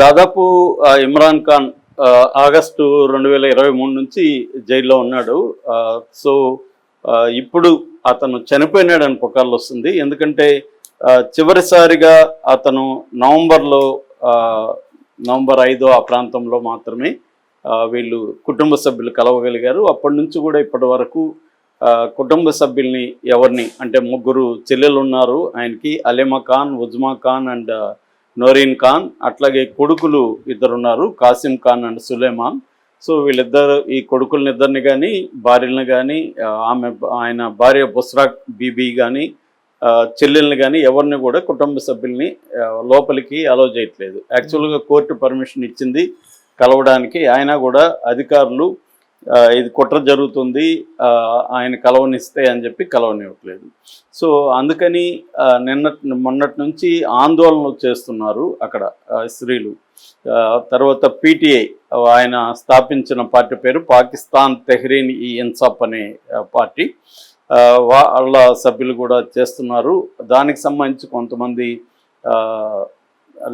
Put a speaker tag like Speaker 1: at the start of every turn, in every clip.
Speaker 1: దాదాపు ఇమ్రాన్ ఖాన్ ఆగస్టు 2023 నుంచి జైల్లో ఉన్నాడు. సో, ఇప్పుడు అతను చనిపోయినాడని పుకార్లొస్తుంది. ఎందుకంటే చివరిసారిగా అతను నవంబర్‌లో నవంబర్ 5 ఆ ప్రాంతంలో మాత్రమే వీళ్ళు కుటుంబ సభ్యులు కలవగలిగారు. అప్పటినుంచి కూడా ఇప్పటి వరకు కుటుంబ సభ్యుల్ని ఎవరిని అంటే ముగ్గురు చెల్లెలున్నారు ఆయనకి. అలీమా ఖాన్, ఉజ్మా ఖాన్ అండ్ నోరీన్ ఖాన్. అట్లాగే కొడుకులు ఇద్దరున్నారు, కాసిం ఖాన్ అండ్ సులేమాన్. సో వీళ్ళిద్దరు, ఈ కొడుకులనిద్దరిని కానీ భార్యలను కానీ ఆయన భార్య బుస్రాక్ బీబీ కానీ చెల్లెల్ని కానీ ఎవరిని కూడా కుటుంబ సభ్యుల్ని లోపలికి అలౌ చేయట్లేదు. యాక్చువల్గా కోర్టు పర్మిషన్ ఇచ్చింది కలవడానికి. ఆయన కూడా అధికారులు ఇది కుట్ర జరుగుతుంది, ఆయన కలవనిస్తే అని చెప్పి కలవనివ్వట్లేదు. సో అందుకని మొన్నటి నుంచి ఆందోళనలు చేస్తున్నారు అక్కడ స్త్రీలు. తర్వాత పీటీఐ, ఆయన స్థాపించిన పార్టీ పేరు పాకిస్తాన్ తెహ్రీన్ ఈ ఇన్సాఫ్ అనే పార్టీ, వాళ్ళ సభ్యులు కూడా చేస్తున్నారు. దానికి సంబంధించి కొంతమంది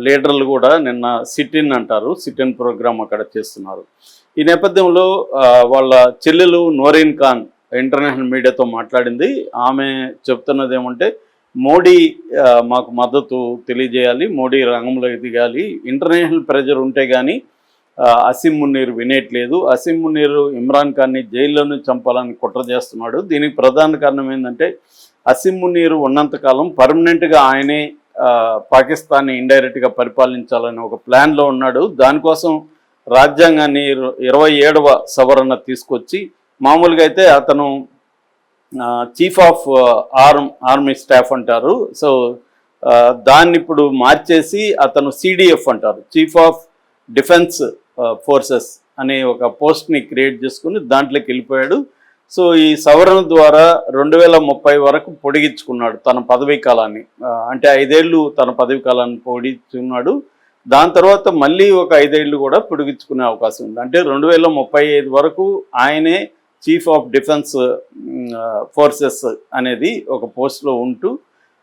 Speaker 1: లీడర్లు కూడా నిన్న సిట్-ఇన్ అంటారు, సిట్-ఇన్ ప్రోగ్రామ్ అక్కడ చేస్తున్నారు. ఈ నేపథ్యంలో వాళ్ళ చెల్లెలు నోరీన్ ఖాన్ ఇంటర్నేషనల్ మీడియాతో మాట్లాడింది. ఆమె చెప్తున్నది ఏమంటే, మోడీ మాకు మద్దతు తెలియజేయాలి, మోడీ రంగంలో దిగాలి, ఇంటర్నేషనల్ ప్రెజర్ ఉంటే కానీ అసీం మున్నీర్ వినేయట్లేదు. అసీం మున్నీర్ ఇమ్రాన్ ఖాన్ని జైల్లోనే చంపాలని కుట్ర చేస్తున్నాడు. దీనికి ప్రధాన కారణం ఏంటంటే, అసీం మున్నీర్ ఉన్నంతకాలం పర్మనెంట్గా ఆయనే పాకిస్తాన్ని ఇండైరెక్ట్గా పరిపాలించాలని ఒక ప్లాన్లో ఉన్నాడు. దానికోసం రాజ్యాంగాన్ని 27వ సవరణ తీసుకొచ్చి, మామూలుగా అయితే అతను చీఫ్ ఆఫ్ ఆర్మీ స్టాఫ్ అంటారు. సో దాన్ని ఇప్పుడు మార్చేసి అతను సిడిఎఫ్ అంటారు, చీఫ్ ఆఫ్ డిఫెన్స్ ఫోర్సెస్ అనే ఒక పోస్ట్ని క్రియేట్ చేసుకుని దాంట్లోకి వెళ్ళిపోయాడు. సో ఈ సవరణ ద్వారా 2030 వరకు పొడిగించుకున్నాడు తన పదవీ కాలాన్ని. అంటే 5 ఏళ్ళు తన పదవీ కాలాన్ని పొడిగించుకున్నాడు. దాని తర్వాత మళ్ళీ ఒక 5 ఏళ్ళు కూడా పొడిగించుకునే అవకాశం ఉంది. అంటే 2035 వరకు ఆయనే చీఫ్ ఆఫ్ డిఫెన్స్ ఫోర్సెస్ అనేది ఒక పోస్ట్లో ఉంటూ,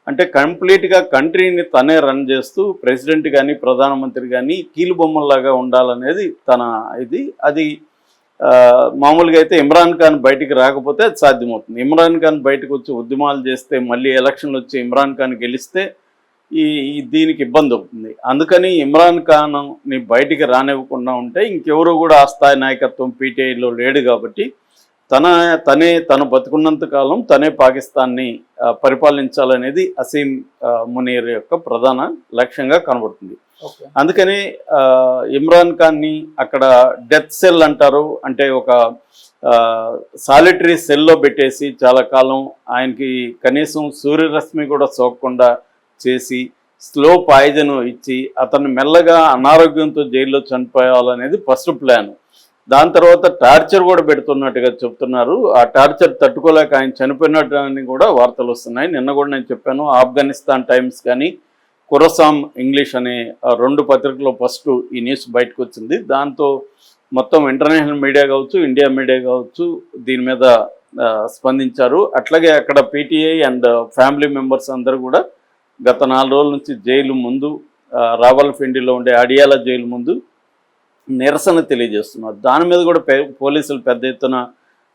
Speaker 1: అంటే కంప్లీట్గా కంట్రీని తనే రన్ చేస్తూ ప్రెసిడెంట్ కానీ ప్రధానమంత్రి కానీ కీలుబొమ్మల్లాగా ఉండాలనేది తన ఇది. అది మామూలుగా అయితే ఇమ్రాన్ ఖాన్ బయటికి రాకపోతే అది సాధ్యమవుతుంది. ఇమ్రాన్ ఖాన్ బయటకు వచ్చి ఉద్యమాలు చేస్తే, మళ్ళీ ఎలక్షన్లు వచ్చి ఇమ్రాన్ ఖాన్ గెలిస్తే దీనికి ఇబ్బంది అవుతుంది. అందుకని ఇమ్రాన్ ఖాన్ని బయటికి రానివ్వకుండా ఉంటే ఇంకెవరు కూడా ఆ స్థాయి నాయకత్వం పీటీఐలో లేడు. కాబట్టి తను బతుకున్నంత కాలం తనే పాకిస్తాన్ని పరిపాలించాలనేది అసీం మునీర్ యొక్క ప్రధాన లక్ష్యంగా కనబడుతుంది. అందుకని ఇమ్రాన్ ఖాన్ని అక్కడ డెత్ సెల్ అంటారు, అంటే ఒక సాలిటరీ సెల్లో పెట్టేసి చాలా కాలం ఆయనకి కనీసం సూర్యరశ్మి కూడా సోకకుండా చేసి స్లో పాయిజన్ ఇచ్చి అతన్ని మెల్లగా అనారోగ్యంతో జైల్లో చనిపోయాలనేది ఫస్ట్ ప్లాన్. దాని తర్వాత టార్చర్ కూడా పెడుతున్నట్టుగా చెప్తున్నారు. ఆ టార్చర్ తట్టుకోలేక ఆయన చనిపోయినట్టు కూడా వార్తలు వస్తున్నాయి. నిన్న కూడా నేను చెప్పాను, ఆఫ్ఘనిస్తాన్ టైమ్స్ కానీ ఖురాసాన్ ఇంగ్లీష్ అనే 2 పత్రికల్లో ఫస్ట్ ఈ న్యూస్ బయటకు వచ్చింది. దాంతో మొత్తం ఇంటర్నేషనల్ మీడియా కావచ్చు, ఇండియా మీడియా కావచ్చు దీని మీద స్పందించారు. అట్లాగే అక్కడ పీటీఐ అండ్ ఫ్యామిలీ మెంబర్స్ అందరూ కూడా గత 4 రోజుల నుంచి జైలు ముందు, రావల్పిండిలో ఉండే అడియాల జైలు ముందు నిరసన తెలియజేస్తున్నారు. దాని మీద కూడా పోలీసులు పెద్ద ఎత్తున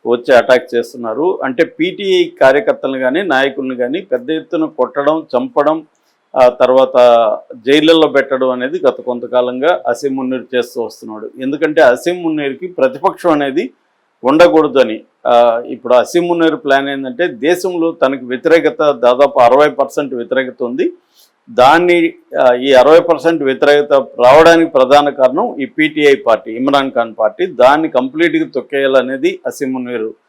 Speaker 1: వచ్చి అటాక్ చేస్తున్నారు. అంటే పీటీఐ కార్యకర్తలను కానీ నాయకులను కానీ పెద్ద ఎత్తున కొట్టడం, చంపడం, తర్వాత జైళ్ళల్లో పెట్టడం అనేది గత కొంతకాలంగా అసీం మున్నీర్ చేస్తూ వస్తున్నాడు. ఎందుకంటే అసీం మున్నీర్కి ప్రతిపక్షం అనేది ఉండకూడదని. ఇప్పుడు అసీం మున్నీర్ ప్లాన్ ఏంటంటే, దేశంలో తనకు వ్యతిరేకత దాదాపు 60% వ్యతిరేకత ఉంది. దాన్ని ఈ 60% వ్యతిరేకత రావడానికి ప్రధాన కారణం ఈ PTI party, Imran Khan party. దాన్ని కంప్లీట్గా తొక్కేయాలనేది అసీం మునీర్